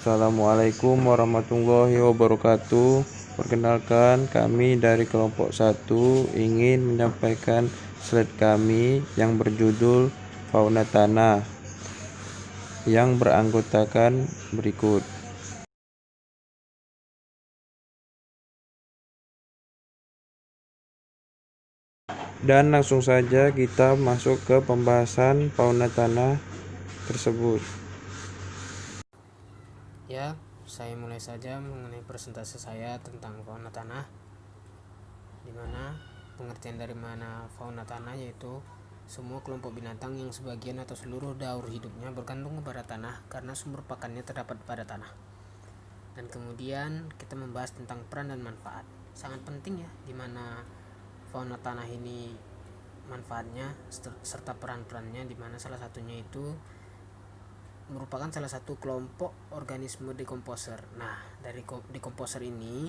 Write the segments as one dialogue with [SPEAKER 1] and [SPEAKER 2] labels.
[SPEAKER 1] Assalamualaikum warahmatullahi wabarakatuh. Perkenalkan, kami dari kelompok 1 ingin menyampaikan slide kami yang berjudul Fauna Tanah yang beranggotakan berikut. Dan langsung saja kita masuk ke pembahasan fauna tanah tersebut.
[SPEAKER 2] Ya, saya mulai saja mengenai presentasi saya tentang fauna tanah, di mana pengertian dari mana fauna tanah yaitu semua kelompok binatang yang sebagian atau seluruh daur hidupnya bergantung kepada tanah karena sumber pakannya terdapat pada tanah. Dan kemudian kita membahas tentang peran dan manfaat. Sangat penting ya, di mana fauna tanah ini manfaatnya serta peran-perannya, di mana salah satunya itu merupakan salah satu kelompok organisme dekomposer. Nah, dari dekomposer ini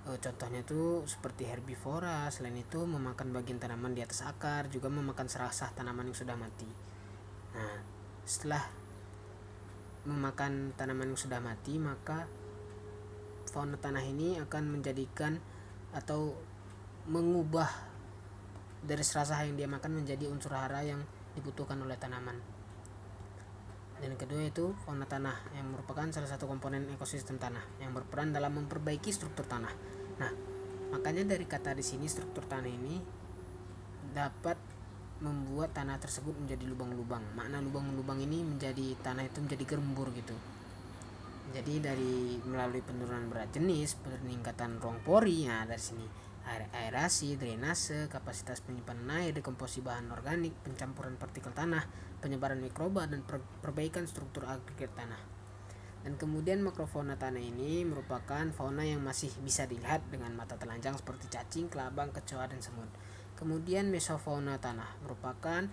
[SPEAKER 2] contohnya itu seperti herbivora. Selain itu memakan bagian tanaman di atas akar, juga memakan serasah tanaman yang sudah mati. Nah, setelah memakan tanaman yang sudah mati, maka fauna tanah ini akan menjadikan atau mengubah dari serasah yang dia makan menjadi unsur hara yang dibutuhkan oleh tanaman. Dan kedua itu fauna tanah yang merupakan salah satu komponen ekosistem tanah yang berperan dalam memperbaiki struktur tanah. Nah, makanya dari kata di sini struktur tanah ini dapat membuat tanah tersebut menjadi lubang-lubang. Makna lubang-lubang ini menjadi tanah itu menjadi gembur gitu. Jadi dari melalui penurunan berat jenis, peningkatan ruang pori, nah dari sini aerasi, drainase, kapasitas penyimpanan air, dekomposisi bahan organik, pencampuran partikel tanah, penyebaran mikroba, dan perbaikan struktur agregat tanah. Dan kemudian makrofauna tanah ini merupakan fauna yang masih bisa dilihat dengan mata telanjang seperti cacing, kelabang, kecoa, dan semut. Kemudian mesofauna tanah merupakan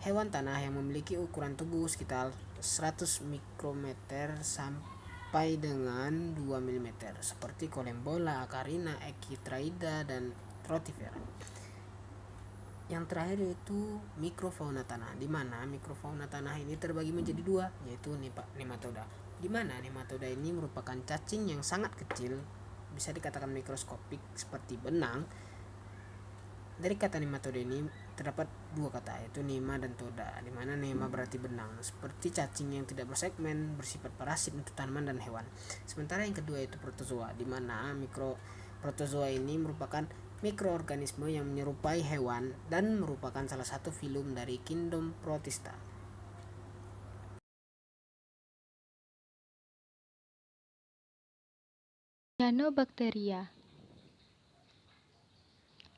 [SPEAKER 2] hewan tanah yang memiliki ukuran tubuh sekitar 100 mikrometer sampai dengan 2 mm seperti kolembola, acarina, echitraida, dan rotifera. Yang terakhir itu mikrofauna tanah, di mana mikrofauna tanah ini terbagi menjadi dua, yaitu nematoda. Di mana nematoda ini merupakan cacing yang sangat kecil, bisa dikatakan mikroskopik seperti benang. Dari kata nematoda ini terdapat dua kata, yaitu nema dan toda, di mana nema berarti benang, seperti cacing yang tidak bersegmen, bersifat parasit untuk tanaman dan hewan. Sementara yang kedua itu protozoa, di mana protozoa ini merupakan mikroorganisme yang menyerupai hewan dan merupakan salah satu filum dari kingdom Protista.
[SPEAKER 3] Cyanobacteria.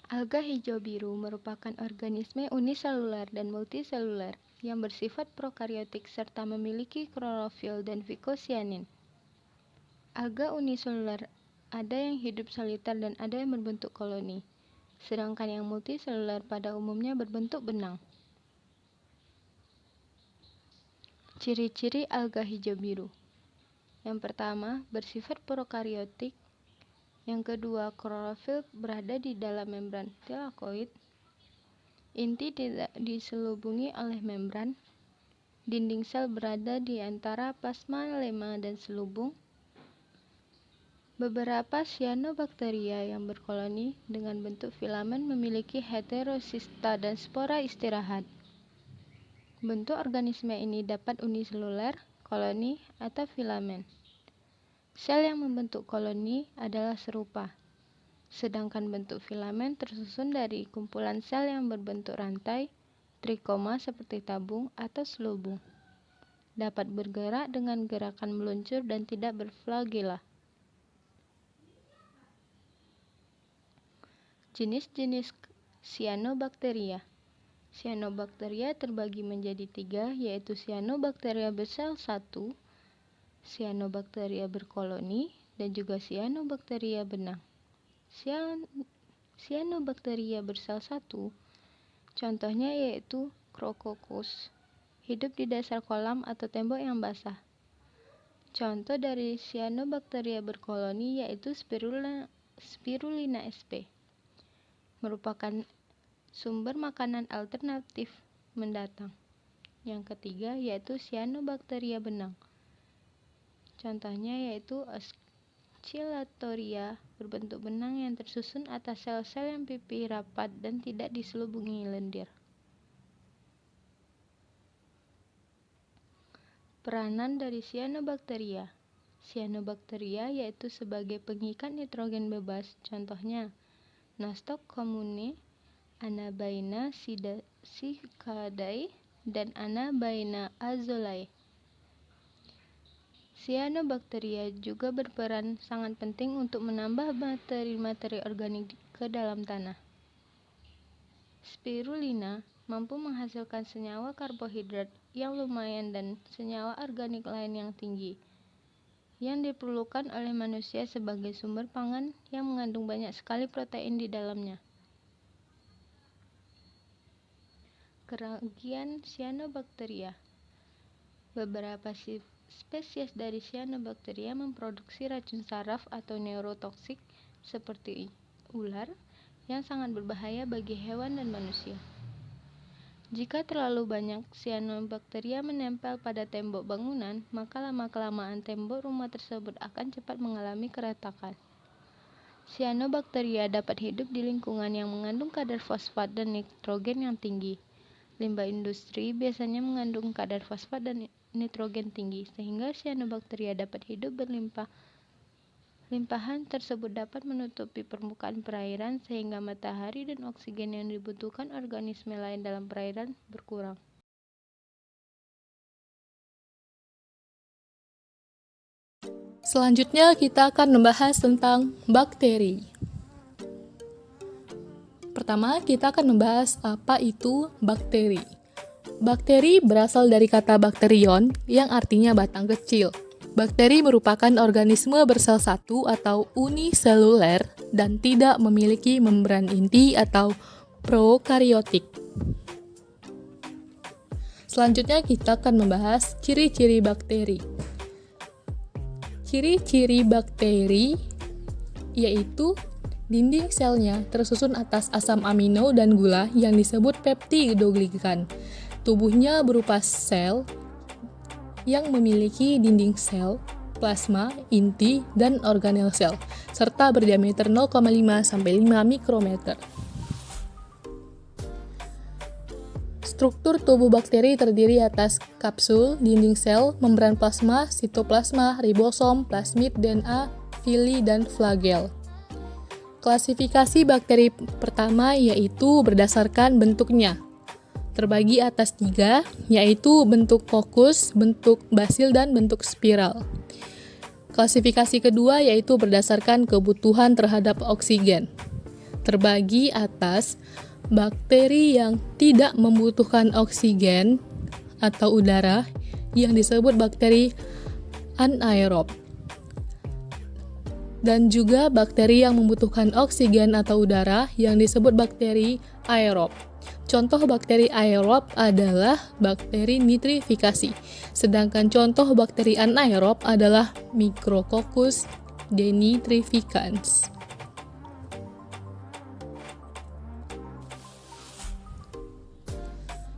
[SPEAKER 3] Alga hijau biru merupakan organisme uniseluler dan multiseluler yang bersifat prokariotik serta memiliki klorofil dan vicocyanin. Alga uniseluler ada yang hidup soliter dan ada yang berbentuk koloni, sedangkan yang multiseluler pada umumnya berbentuk benang. Ciri-ciri alga hijau biru. Yang pertama, bersifat prokariotik. Yang kedua, klorofil berada di dalam membran tilakoid. Inti tidak diselubungi oleh membran. Dinding sel berada di antara plasma, lemma, dan selubung. Beberapa cyanobacteria yang berkoloni dengan bentuk filamen memiliki heterosista dan spora istirahat. Bentuk organisme ini dapat uniseluler, koloni, atau filamen. Sel yang membentuk koloni adalah serupa, sedangkan bentuk filamen tersusun dari kumpulan sel yang berbentuk rantai, trikoma seperti tabung atau selubung. Dapat bergerak dengan gerakan meluncur dan tidak berflagela. Jenis-jenis cyanobacteria. Cyanobacteria terbagi menjadi 3, yaitu cyanobacteria bersel 1, cyanobacteria berkoloni, dan juga cyanobacteria benang. Cyanobacteria bersel 1 contohnya yaitu Crococcus, hidup di dasar kolam atau tembok yang basah. Contoh dari cyanobacteria berkoloni yaitu Spirulina sp, merupakan sumber makanan alternatif mendatang. Yang ketiga yaitu cyanobacteria benang. Contohnya yaitu oscillatoria, berbentuk benang yang tersusun atas sel-sel yang pipih rapat dan tidak diselubungi lendir. Peranan dari cyanobacteria. Cyanobacteria yaitu sebagai pengikat nitrogen bebas, contohnya Nostoc commune, Anabaina cicadae, dan Anabaina azulae. Cyanobacteria juga berperan sangat penting untuk menambah materi-materi organik ke dalam tanah. Spirulina mampu menghasilkan senyawa karbohidrat yang lumayan dan senyawa organik lain yang tinggi, yang diperlukan oleh manusia sebagai sumber pangan yang mengandung banyak sekali protein di dalamnya. Kerugian cyanobacteria. Beberapa spesies dari cyanobacteria memproduksi racun saraf atau neurotoksik seperti ular yang sangat berbahaya bagi hewan dan manusia. Jika terlalu banyak cyanobacteria menempel pada tembok bangunan, maka lama-kelamaan tembok rumah tersebut akan cepat mengalami keretakan. Cyanobacteria dapat hidup di lingkungan yang mengandung kadar fosfat dan nitrogen yang tinggi. Limbah industri biasanya mengandung kadar fosfat dan nitrogen tinggi, sehingga cyanobacteria dapat hidup berlimpah. Limpahan tersebut dapat menutupi permukaan perairan sehingga matahari dan oksigen yang dibutuhkan organisme lain dalam perairan berkurang.
[SPEAKER 4] Selanjutnya kita akan membahas tentang bakteri. Pertama, kita akan membahas apa itu bakteri. Bakteri berasal dari kata bakterion yang artinya batang kecil. Bakteri merupakan organisme bersel satu atau uniseluler dan tidak memiliki membran inti atau prokariotik. Selanjutnya kita akan membahas ciri-ciri bakteri. Ciri-ciri bakteri yaitu dinding selnya tersusun atas asam amino dan gula yang disebut peptidoglikan. Tubuhnya berupa sel yang memiliki dinding sel, plasma, inti, dan organel sel, serta berdiameter 0,5 sampai 5 mikrometer. Struktur tubuh bakteri terdiri atas kapsul, dinding sel, membran plasma, sitoplasma, ribosom, plasmid, DNA, villi, dan flagel. Klasifikasi bakteri pertama yaitu berdasarkan bentuknya. Terbagi atas 3, yaitu bentuk kokus, bentuk basil, dan bentuk spiral. Klasifikasi kedua yaitu berdasarkan kebutuhan terhadap oksigen. Terbagi atas bakteri yang tidak membutuhkan oksigen atau udara yang disebut bakteri anaerob. Dan juga bakteri yang membutuhkan oksigen atau udara yang disebut bakteri aerob. Contoh bakteri aerob adalah bakteri nitrifikasi, sedangkan contoh bakteri anaerob adalah Micrococcus denitrificans.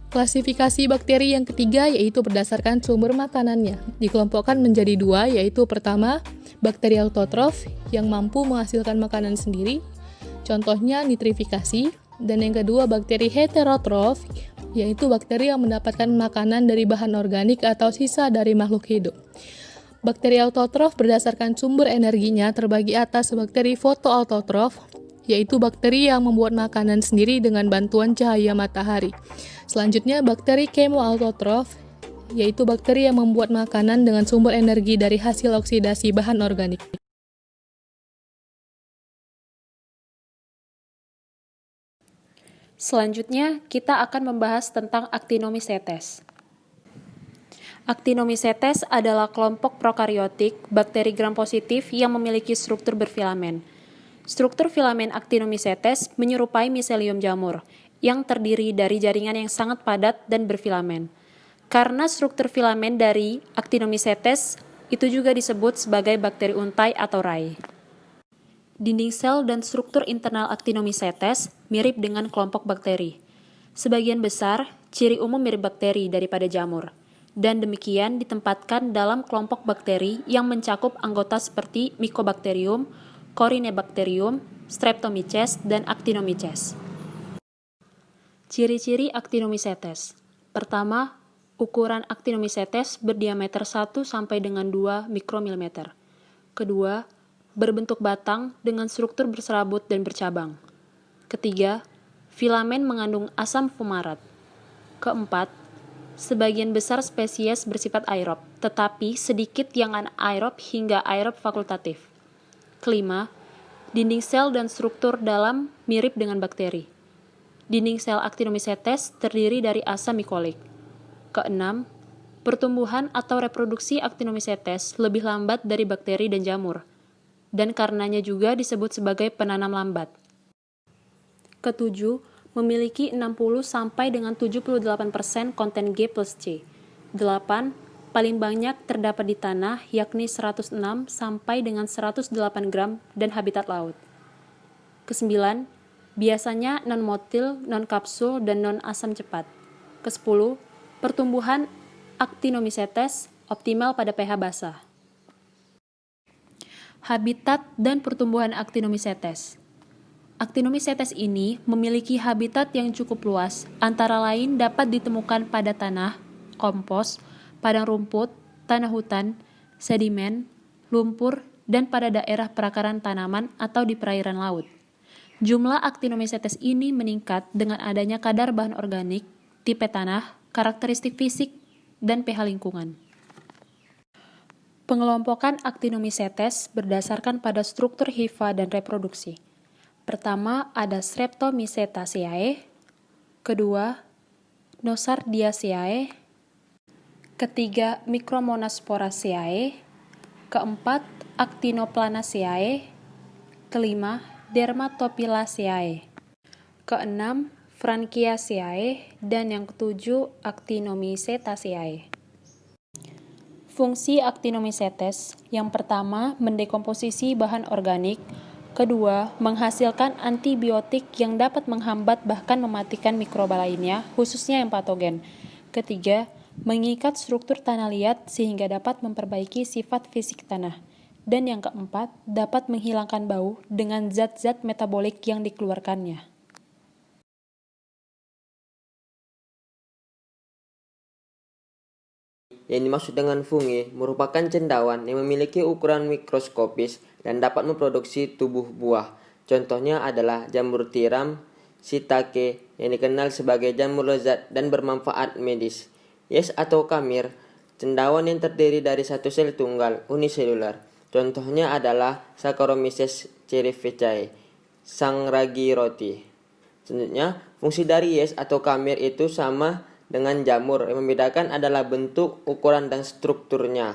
[SPEAKER 4] Klasifikasi bakteri yang ketiga yaitu berdasarkan sumber makanannya. Dikelompokkan menjadi 2, yaitu pertama, bakteri autotrof yang mampu menghasilkan makanan sendiri, contohnya nitrifikasi. Dan yang kedua, bakteri heterotrof, yaitu bakteri yang mendapatkan makanan dari bahan organik atau sisa dari makhluk hidup. Bakteri autotrof berdasarkan sumber energinya terbagi atas bakteri fotoautotrof, yaitu bakteri yang membuat makanan sendiri dengan bantuan cahaya matahari. Selanjutnya, bakteri kemoautotrof, yaitu bakteri yang membuat makanan dengan sumber energi dari hasil oksidasi bahan organik.
[SPEAKER 5] Selanjutnya, kita akan membahas tentang Actinomycetes. Actinomycetes adalah kelompok prokariotik bakteri gram-positif yang memiliki struktur berfilamen. Struktur filamen Actinomycetes menyerupai miselium jamur, yang terdiri dari jaringan yang sangat padat dan berfilamen. Karena struktur filamen dari Actinomycetes itu juga disebut sebagai bakteri untai atau rai. Dinding sel dan struktur internal Actinomycetes mirip dengan kelompok bakteri. Sebagian besar, ciri umum mirip bakteri daripada jamur. dan demikian ditempatkan dalam kelompok bakteri yang mencakup anggota seperti Mycobacterium, Corynebacterium, Streptomyces, dan Actinomyces. Ciri-ciri Actinomycetes. Pertama, ukuran Actinomycetes berdiameter 1 sampai dengan 2 mikromilimeter. Kedua, berbentuk batang dengan struktur berserabut dan bercabang. Ketiga, filamen mengandung asam fumarat. Keempat, sebagian besar spesies bersifat aerob, tetapi sedikit yang anaerob hingga aerob fakultatif. Kelima, dinding sel dan struktur dalam mirip dengan bakteri. Dinding sel Actinomycetes terdiri dari asam mikolik. Keenam, pertumbuhan atau reproduksi Actinomycetes lebih lambat dari bakteri dan jamur, dan karenanya juga disebut sebagai penanam lambat. Ketujuh, memiliki 60 sampai dengan 78% konten G plus C. 8. Paling banyak terdapat di tanah, yakni 106 sampai dengan 108 gram dan habitat laut. Kesembilan, biasanya non-motil, non-kapsul, dan non-asam cepat. Kesepuluh, pertumbuhan Actinomycetes optimal pada pH basah. Habitat dan pertumbuhan Actinomycetes. Actinomycetes ini memiliki habitat yang cukup luas, antara lain dapat ditemukan pada tanah, kompos, padang rumput, tanah hutan, sedimen, lumpur, dan pada daerah perakaran tanaman atau di perairan laut. Jumlah Actinomycetes ini meningkat dengan adanya kadar bahan organik, tipe tanah, karakteristik fisik, dan pH lingkungan. Pengelompokan Actinomycetes berdasarkan pada struktur hifa dan reproduksi. Pertama ada Streptomycetaceae, kedua Nosardiaceae, ketiga Micromonasporaceae, keempat Actinoplanaceae, kelima Dermatopilaceae, keenam Franchiaceae, dan yang ketujuh Actinomycetaceae. Fungsi Actinomycetes, yang pertama mendekomposisi bahan organik, kedua menghasilkan antibiotik yang dapat menghambat bahkan mematikan mikroba lainnya, khususnya yang patogen, ketiga mengikat struktur tanah liat sehingga dapat memperbaiki sifat fisik tanah, dan yang keempat dapat menghilangkan bau dengan zat-zat metabolik yang dikeluarkannya.
[SPEAKER 6] Yang dimaksud dengan fungi merupakan cendawan yang memiliki ukuran mikroskopis dan dapat memproduksi tubuh buah. Contohnya adalah jamur tiram, shiitake yang dikenal sebagai jamur lezat dan bermanfaat medis. Yes atau kamir, cendawan yang terdiri dari satu sel tunggal uniseluler. Contohnya adalah Saccharomyces cerevisiae, sang ragi roti. Selanjutnya, fungsi dari yes atau kamir itu sama dengan jamur, yang membedakan adalah bentuk, ukuran, dan strukturnya.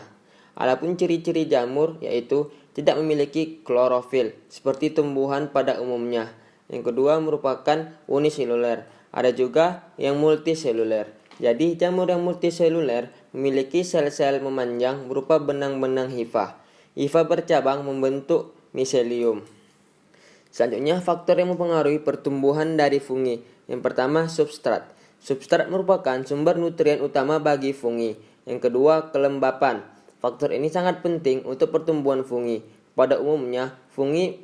[SPEAKER 6] Adapun ciri-ciri jamur yaitu tidak memiliki klorofil seperti tumbuhan pada umumnya. Yang kedua merupakan uniseluler. Ada juga yang multiseluler. Jadi jamur yang multiseluler memiliki sel-sel memanjang berupa benang-benang hifa. Hifa bercabang membentuk miselium. Selanjutnya faktor yang mempengaruhi pertumbuhan dari fungi. Yang pertama substrat. Substrat merupakan sumber nutrien utama bagi fungi. Yang kedua, kelembapan. Faktor ini sangat penting untuk pertumbuhan fungi. Pada umumnya, fungi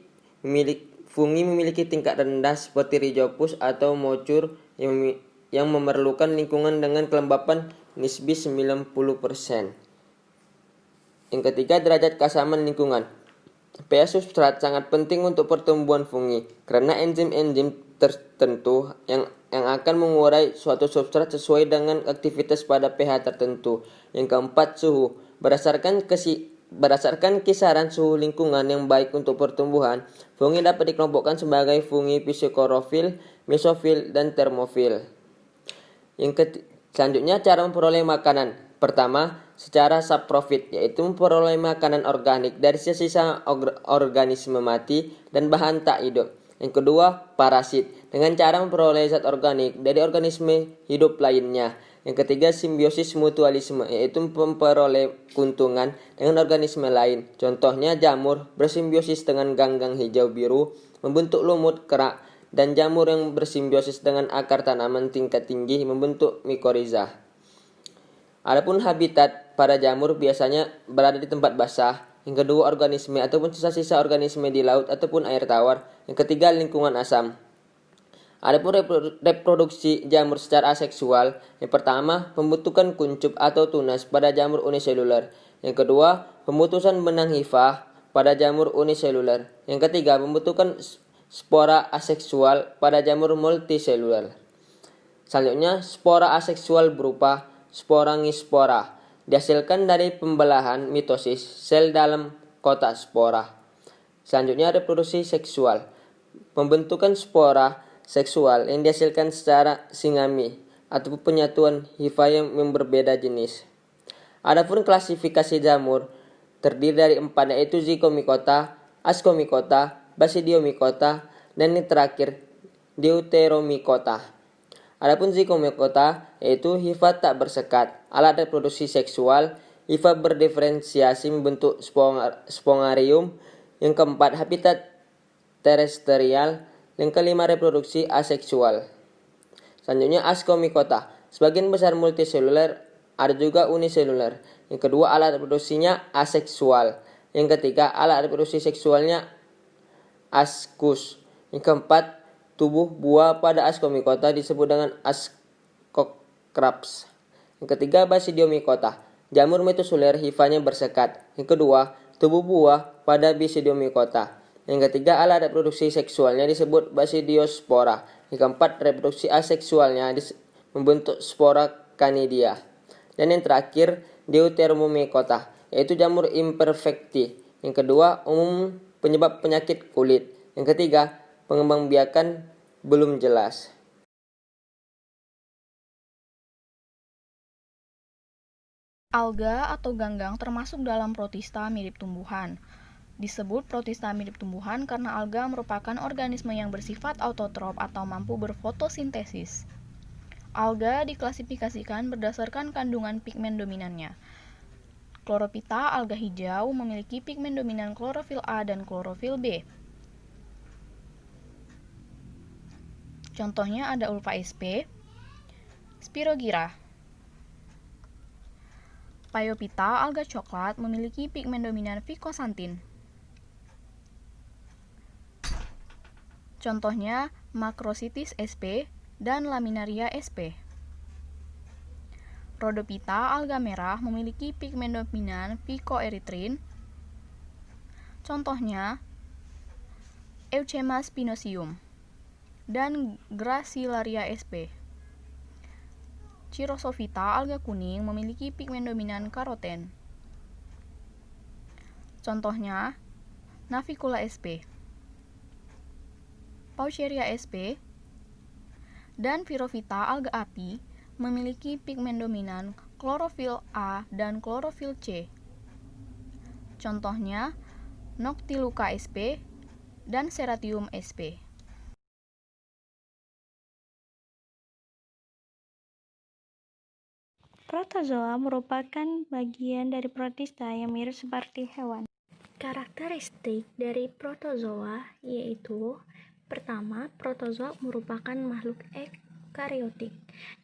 [SPEAKER 6] memiliki tingkat rendah seperti Rhizopus atau Mouchure yang memerlukan lingkungan dengan kelembapan nisbi 90%. Yang ketiga, derajat keasaman lingkungan. pH substrat sangat penting untuk pertumbuhan fungi karena enzim-enzim tertentu yang akan mengurai suatu substrat sesuai dengan aktivitas pada pH tertentu. Yang keempat, suhu. Berdasarkan kisaran suhu lingkungan yang baik untuk pertumbuhan, fungi dapat dikelompokkan sebagai fungi psikorofil, mesofil, dan termofil. Selanjutnya, cara memperoleh makanan. Pertama, secara saprofit, yaitu memperoleh makanan organik dari sisa organisme mati dan bahan tak hidup. Yang kedua, parasit, dengan cara memperoleh zat organik dari organisme hidup lainnya. Yang ketiga, simbiosis mutualisme, yaitu memperoleh keuntungan dengan organisme lain. Contohnya jamur bersimbiosis dengan ganggang hijau biru, membentuk lumut kerak, dan jamur yang bersimbiosis dengan akar tanaman tingkat tinggi membentuk mikoriza. Adapun habitat pada jamur biasanya berada di tempat basah. Yang kedua, organisme ataupun sisa-sisa organisme di laut ataupun air tawar. Yang ketiga, lingkungan asam. Adapun reproduksi jamur secara aseksual, yang pertama, pembentukan kuncup atau tunas pada jamur uniseluler. Yang kedua, pembentukan benang hifa pada jamur uniseluler. Yang ketiga, pembentukan spora aseksual pada jamur multiseluler. Selanjutnya, spora aseksual berupa sporangispora, dihasilkan dari pembelahan mitosis sel dalam kotak spora. Selanjutnya, reproduksi seksual, pembentukan spora seksual yang dihasilkan secara singami atau penyatuan hifa yang berbeda jenis. Adapun klasifikasi jamur terdiri dari 4, yaitu Zygomicota, Ascomycota, Basidiomycota, dan yang terakhir Deuteromycota. Adapun Zygomicota yaitu hifa tak bersekat, alat reproduksi seksual, hifa berdiferensiasi membentuk spongarium. Yang keempat, habitat terestrial. Yang kelima, reproduksi aseksual. Selanjutnya, Ascomycota. Sebagian besar multiseluler, ada juga uniseluler. Yang kedua, alat reproduksinya aseksual. Yang ketiga, alat reproduksi seksualnya ascus. Yang keempat, tubuh buah pada Ascomycota disebut dengan ascocraps. Yang ketiga, Basidiomycota. Jamur metoseluler hifanya bersekat. Yang kedua, tubuh buah pada Basidiomycota. Yang ketiga, alat reproduksi seksualnya disebut basidiospora. Yang keempat, reproduksi aseksualnya membentuk spora canidia. Dan yang terakhir, Deuteromycota, yaitu jamur imperfecti. Yang kedua, umum penyebab penyakit kulit. Yang ketiga, pengembangbiakan belum jelas.
[SPEAKER 7] Alga atau ganggang termasuk dalam protista mirip tumbuhan. Disebut protista mirip tumbuhan karena alga merupakan organisme yang bersifat autotrof atau mampu berfotosintesis. Alga diklasifikasikan berdasarkan kandungan pigmen dominannya. Chlorophyta, alga hijau, memiliki pigmen dominan klorofil A dan klorofil B. Contohnya ada Ulva sp, Spirogyra. Phaeophyta, alga coklat, memiliki pigmen dominan ficosantin. Contohnya Macrocystis sp dan Laminaria sp. Rhodophyta, alga merah, memiliki pigmen dominan phycoerythrin. Contohnya Euchema spinosum dan Gracilaria sp. Chirosophyta, alga kuning, memiliki pigmen dominan karoten. Contohnya Navicula sp. Paucheria sp. dan Pyrrhophyta, alga api, memiliki pigmen dominan klorofil A dan klorofil C. Contohnya Noctiluca sp. dan Serratium sp.
[SPEAKER 8] Protozoa merupakan bagian dari protista yang mirip seperti hewan. Karakteristik dari protozoa yaitu: pertama, protozoa merupakan makhluk eukariotik,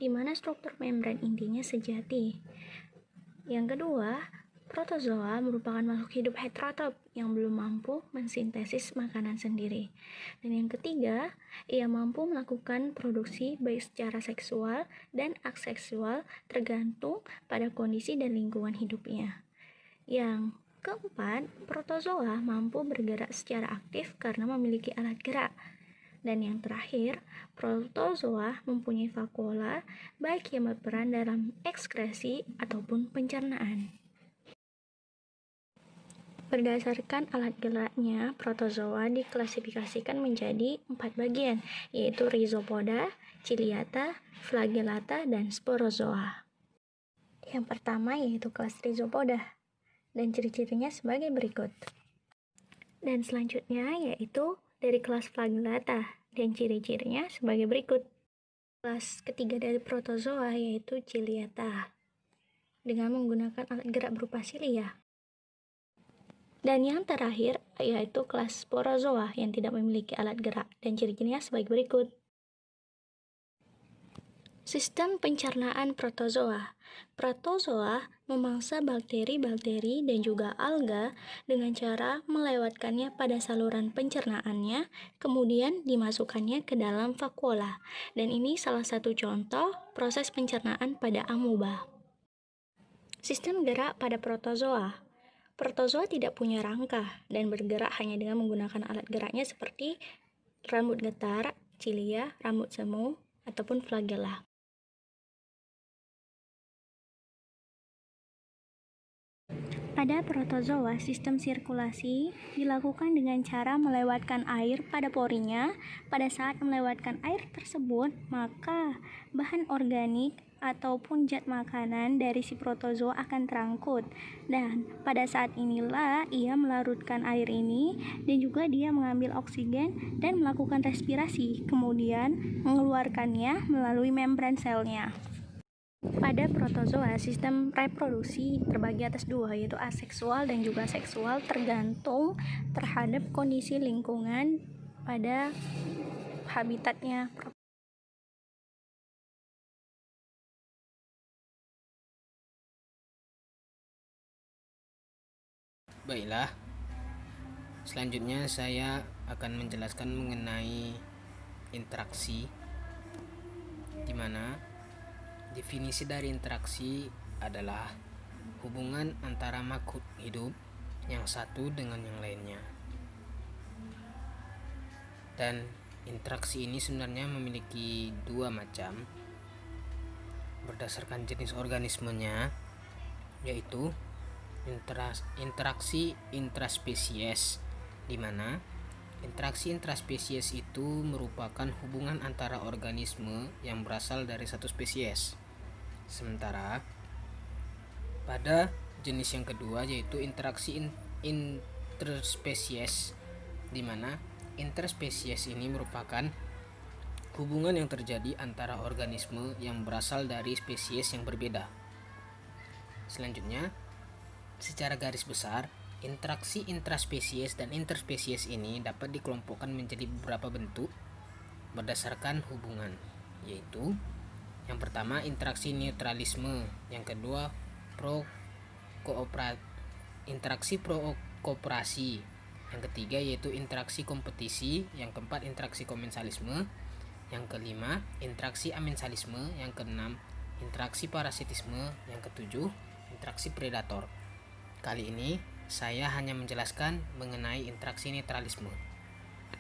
[SPEAKER 8] di mana struktur membran intinya sejati. Yang kedua, protozoa merupakan makhluk hidup heterotop yang belum mampu mensintesis makanan sendiri. Dan yang ketiga, ia mampu melakukan produksi baik secara seksual dan aseksual tergantung pada kondisi dan lingkungan hidupnya. Yang keempat, protozoa mampu bergerak secara aktif karena memiliki alat gerak. Dan yang terakhir, protozoa mempunyai vakuola baik yang berperan dalam ekskresi ataupun pencernaan. Berdasarkan alat geraknya, protozoa diklasifikasikan menjadi 4 bagian, yaitu Rhizopoda, Ciliata, Flagellata, dan Sporozoa. Yang pertama yaitu kelas Rhizopoda, dan ciri-cirinya sebagai berikut. Dan selanjutnya yaitu dari kelas Flagellata, dan ciri-cirinya sebagai berikut. Kelas ketiga dari protozoa yaitu Ciliata, dengan menggunakan alat gerak berupa silia. Dan yang terakhir yaitu kelas Sporozoa yang tidak memiliki alat gerak, dan ciri-cirinya sebagai berikut. Sistem pencernaan protozoa. Protozoa memangsa bakteri-bakteri dan juga alga dengan cara melewatkannya pada saluran pencernaannya, kemudian dimasukkannya ke dalam vakuola. Dan ini salah satu contoh proses pencernaan pada amoeba. Sistem gerak pada protozoa. Protozoa tidak punya rangka dan bergerak hanya dengan menggunakan alat geraknya seperti rambut getar, cilia, rambut semu, ataupun flagella. Pada protozoa, sistem sirkulasi dilakukan dengan cara melewatkan air pada porinya. Pada saat melewatkan air tersebut, maka bahan organik ataupun zat makanan dari si protozoa akan terangkut. Dan pada saat inilah ia melarutkan air ini dan juga dia mengambil oksigen dan melakukan respirasi, kemudian mengeluarkannya melalui membran selnya. Pada protozoa, sistem reproduksi terbagi atas dua, yaitu aseksual dan juga seksual, tergantung terhadap kondisi lingkungan pada habitatnya.
[SPEAKER 2] Baiklah, selanjutnya saya akan menjelaskan mengenai interaksi, di mana definisi dari interaksi adalah hubungan antara makhluk hidup yang satu dengan yang lainnya. Dan interaksi ini sebenarnya memiliki dua macam berdasarkan jenis organismenya, yaitu interaksi intraspesies, di mana interaksi intraspesies itu merupakan hubungan antara organisme yang berasal dari satu spesies. Sementara pada jenis yang kedua yaitu interaksi interspesies, di mana interspesies ini merupakan hubungan yang terjadi antara organisme yang berasal dari spesies yang berbeda. Selanjutnya, secara garis besar, interaksi intraspesies dan interspesies ini dapat dikelompokkan menjadi beberapa bentuk berdasarkan hubungan, yaitu yang pertama interaksi neutralisme, yang kedua interaksi pro-kooperasi, yang ketiga yaitu interaksi kompetisi, yang keempat interaksi komensalisme, yang kelima interaksi amensalisme, yang keenam interaksi parasitisme, yang ketujuh interaksi predator. Kali ini saya hanya menjelaskan mengenai interaksi neutralisme,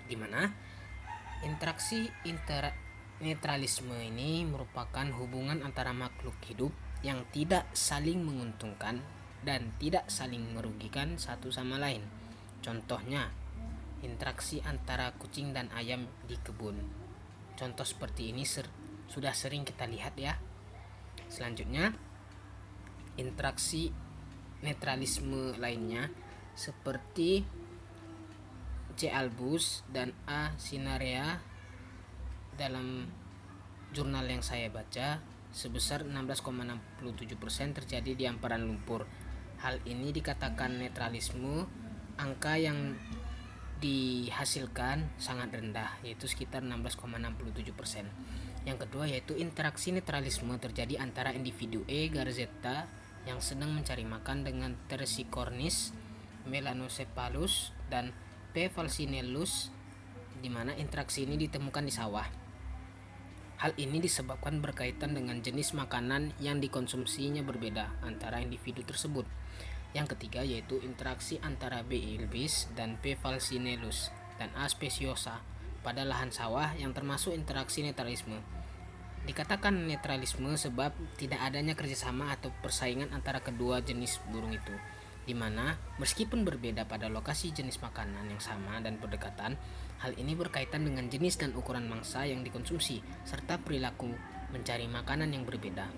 [SPEAKER 2] di mana interaksi neutralisme ini merupakan hubungan antara makhluk hidup yang tidak saling menguntungkan dan tidak saling merugikan satu sama lain. Contohnya, interaksi antara kucing dan ayam di kebun. Contoh seperti ini sudah sering kita lihat ya. Selanjutnya, interaksi neutralisme lainnya seperti C. albus dan A. cinerea dalam jurnal yang saya baca sebesar 16,67% terjadi di hamparan lumpur. Hal ini dikatakan neutralisme, angka yang dihasilkan sangat rendah, yaitu sekitar 16,67%. Yang kedua yaitu interaksi neutralisme terjadi antara individu E. garzetta yang sedang mencari makan dengan Tersicornis melanocephalus dan P. falcinellus, di mana interaksi ini ditemukan di sawah. Hal ini disebabkan berkaitan dengan jenis makanan yang dikonsumsinya berbeda antara individu tersebut. Yang ketiga yaitu interaksi antara B. albis dan P. falcinellus dan A. speciosa pada lahan sawah yang termasuk interaksi neutralisme. Dikatakan neutralisme sebab tidak adanya kerjasama atau persaingan antara kedua jenis burung itu, di mana meskipun berbeda pada lokasi jenis makanan yang sama dan berdekatan, hal ini berkaitan dengan jenis dan ukuran mangsa yang dikonsumsi serta perilaku mencari makanan yang berbeda.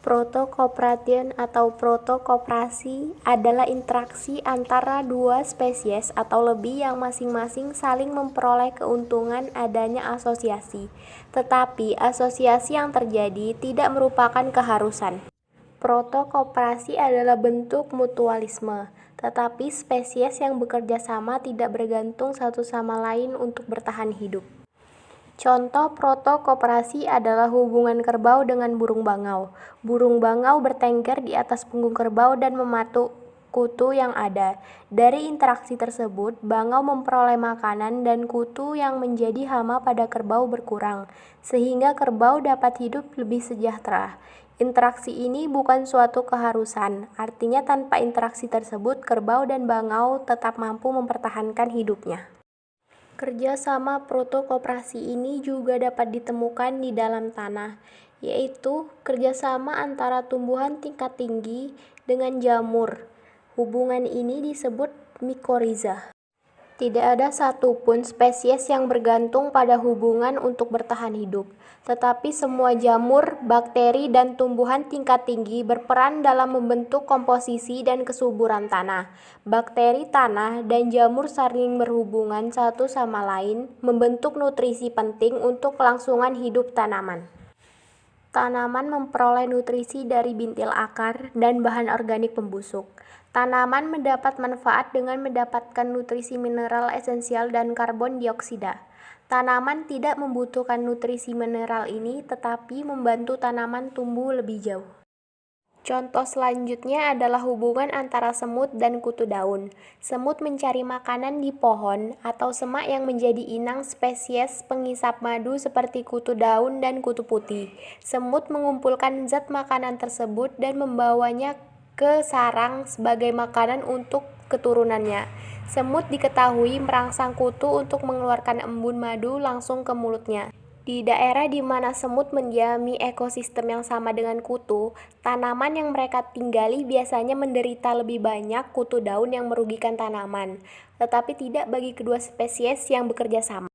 [SPEAKER 9] Protokooperation atau protokoperasi adalah interaksi antara dua spesies atau lebih yang masing-masing saling memperoleh keuntungan adanya asosiasi, tetapi asosiasi yang terjadi tidak merupakan keharusan. Protokooperasi adalah bentuk mutualisme, tetapi spesies yang bekerja sama tidak bergantung satu sama lain untuk bertahan hidup. Contoh protokoperasi adalah hubungan kerbau dengan burung bangau. Burung bangau bertengger di atas punggung kerbau dan mematuk kutu yang ada. Dari interaksi tersebut, bangau memperoleh makanan dan kutu yang menjadi hama pada kerbau berkurang, sehingga kerbau dapat hidup lebih sejahtera. Interaksi ini bukan suatu keharusan, artinya tanpa interaksi tersebut, kerbau dan bangau tetap mampu mempertahankan hidupnya. Kerjasama protokoperasi ini juga dapat ditemukan di dalam tanah, yaitu kerjasama antara tumbuhan tingkat tinggi dengan jamur. Hubungan ini disebut mikorizah. Tidak ada satupun spesies yang bergantung pada hubungan untuk bertahan hidup, tetapi semua jamur, bakteri, dan tumbuhan tingkat tinggi berperan dalam membentuk komposisi dan kesuburan tanah. Bakteri tanah dan jamur saling berhubungan satu sama lain, membentuk nutrisi penting untuk kelangsungan hidup tanaman. Tanaman memperoleh nutrisi dari bintil akar dan bahan organik pembusuk. Tanaman mendapat manfaat dengan mendapatkan nutrisi mineral esensial dan karbon dioksida. Tanaman tidak membutuhkan nutrisi mineral ini, tetapi membantu tanaman tumbuh lebih jauh. Contoh selanjutnya adalah hubungan antara semut dan kutu daun. Semut mencari makanan di pohon atau semak yang menjadi inang spesies pengisap madu seperti kutu daun dan kutu putih. Semut mengumpulkan zat makanan tersebut dan membawanya ke sarang sebagai makanan untuk keturunannya. Semut diketahui merangsang kutu untuk mengeluarkan embun madu langsung ke mulutnya. Di daerah di mana semut mendiami ekosistem yang sama dengan kutu, tanaman yang mereka tinggali biasanya menderita lebih banyak kutu daun yang merugikan tanaman, tetapi tidak bagi kedua spesies yang bekerja sama.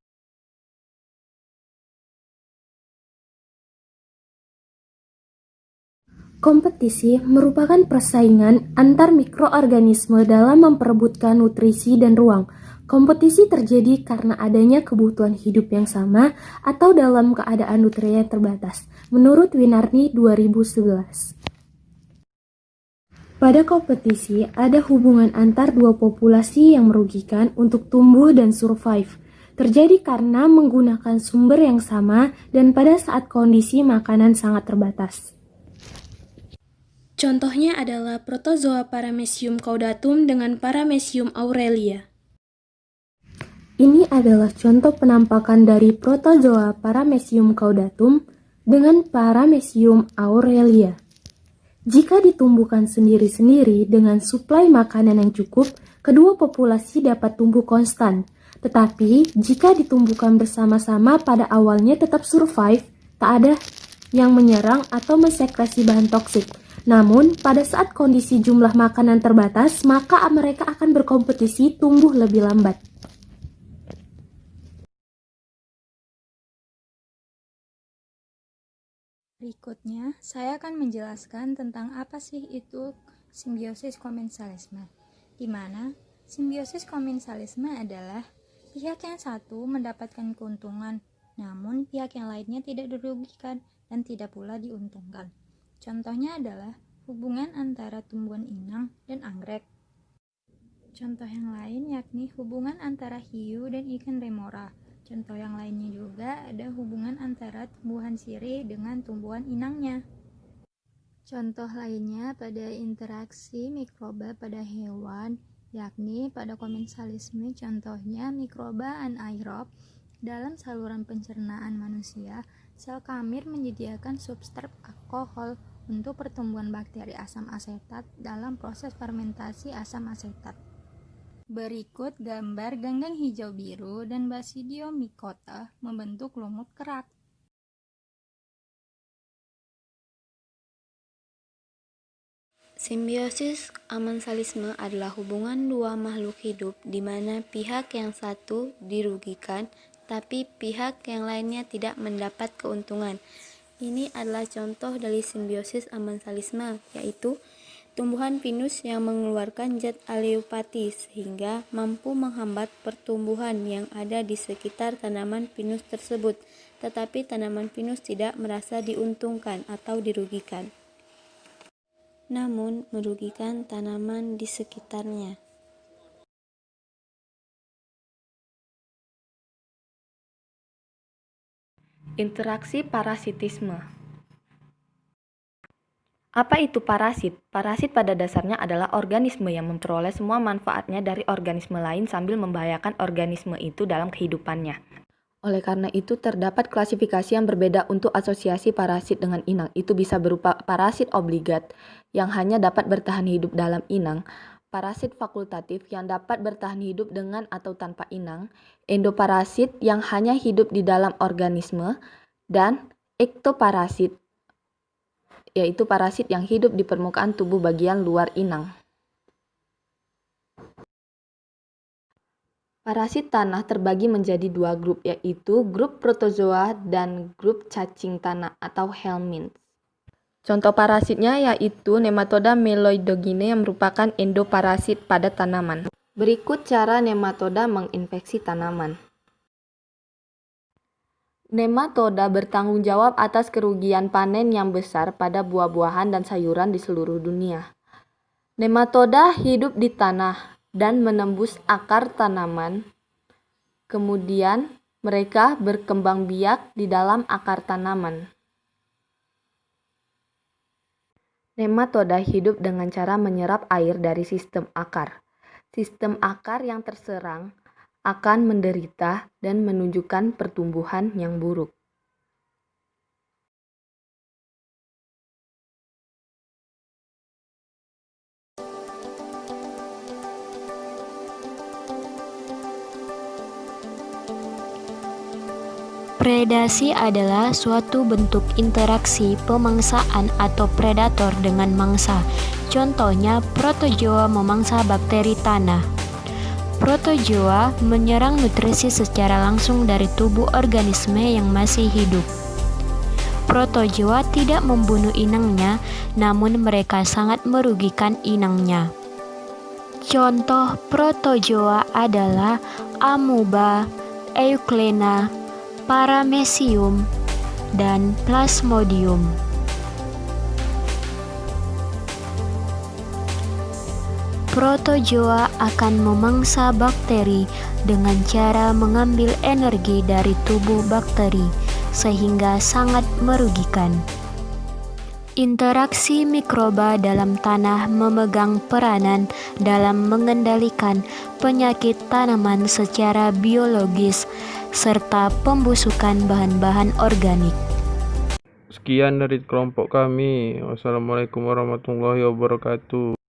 [SPEAKER 8] Kompetisi merupakan persaingan antar mikroorganisme dalam memperebutkan nutrisi dan ruang. Kompetisi terjadi karena adanya kebutuhan hidup yang sama atau dalam keadaan nutrien terbatas, menurut Winarni 2011. Pada kompetisi, ada hubungan antar dua populasi yang merugikan untuk tumbuh dan survive. Terjadi karena menggunakan sumber yang sama dan pada saat kondisi makanan sangat terbatas. Contohnya adalah protozoa Paramecium caudatum dengan Paramecium aurelia. Ini adalah contoh penampakan dari protozoa Paramecium caudatum dengan Paramecium aurelia. Jika ditumbuhkan sendiri-sendiri dengan suplai makanan yang cukup, kedua populasi dapat tumbuh konstan. Tetapi, jika ditumbuhkan bersama-sama pada awalnya tetap survive, tak ada yang menyerang atau mensekresi bahan toksik. Namun, pada saat kondisi jumlah makanan terbatas, maka mereka akan berkompetisi tumbuh lebih lambat.
[SPEAKER 10] Berikutnya, saya akan menjelaskan tentang apa sih itu simbiosis komensalisme, di mana simbiosis komensalisme adalah pihak yang satu mendapatkan keuntungan, namun pihak yang lainnya tidak dirugikan dan tidak pula diuntungkan. Contohnya adalah hubungan antara tumbuhan inang dan anggrek. Contoh yang lain yakni hubungan antara hiu dan ikan remora. Contoh yang lainnya juga ada hubungan antara tumbuhan sirih dengan tumbuhan inangnya. Contoh lainnya pada interaksi mikroba pada hewan, yakni pada komensalisme contohnya mikroba anaerob. Dalam saluran pencernaan manusia, sel kamir menyediakan substrat alkohol untuk pertumbuhan bakteri asam asetat dalam proses fermentasi asam asetat. Berikut gambar ganggang hijau biru dan Basidiomycota membentuk lumut kerak.
[SPEAKER 9] Simbiosis amensalisme adalah hubungan dua makhluk hidup di mana pihak yang satu dirugikan, tapi pihak yang lainnya tidak mendapat keuntungan. Ini adalah contoh dari simbiosis amensalisme, yaitu tumbuhan pinus yang mengeluarkan zat aleopati sehingga mampu menghambat pertumbuhan yang ada di sekitar tanaman pinus tersebut, tetapi tanaman pinus tidak merasa diuntungkan atau dirugikan.
[SPEAKER 11] namun merugikan tanaman di sekitarnya.
[SPEAKER 7] Interaksi parasitisme. Apa itu parasit? Parasit pada dasarnya adalah organisme yang memperoleh semua manfaatnya dari organisme lain sambil membahayakan organisme itu dalam kehidupannya. Oleh karena itu, terdapat klasifikasi yang berbeda untuk asosiasi parasit dengan inang. Itu bisa berupa parasit obligat yang hanya dapat bertahan hidup dalam inang, parasit fakultatif yang dapat bertahan hidup dengan atau tanpa inang, endoparasit yang hanya hidup di dalam organisme, dan ektoparasit, yaitu parasit yang hidup di permukaan tubuh bagian luar inang. Parasit tanah terbagi menjadi dua grup, yaitu grup protozoa dan grup cacing tanah atau helminths. Contoh parasitnya yaitu Nematoda meloidogene yang merupakan endoparasit pada tanaman. Berikut cara nematoda menginfeksi tanaman. Nematoda bertanggung jawab atas kerugian panen yang besar pada buah-buahan dan sayuran di seluruh dunia. Nematoda hidup di tanah dan menembus akar tanaman. Kemudian mereka berkembang biak di dalam akar tanaman. Nematoda hidup dengan cara menyerap air dari sistem akar. Sistem akar yang terserang akan menderita dan menunjukkan pertumbuhan yang buruk.
[SPEAKER 8] Predasi adalah suatu bentuk interaksi pemangsaan atau predator dengan mangsa. Contohnya, protozoa memangsa bakteri tanah. Protozoa menyerang nutrisi secara langsung dari tubuh organisme yang masih hidup. Protozoa tidak membunuh inangnya, namun mereka sangat merugikan inangnya. Contoh protozoa adalah amuba, euglena, paramecium, dan plasmodium. Protozoa akan memangsa bakteri dengan cara mengambil energi dari tubuh bakteri, sehingga sangat merugikan. Interaksi mikroba dalam tanah memegang peranan dalam mengendalikan penyakit tanaman secara biologis serta pembusukan bahan-bahan organik.
[SPEAKER 1] Sekian dari kelompok kami. Wassalamualaikum warahmatullahi wabarakatuh.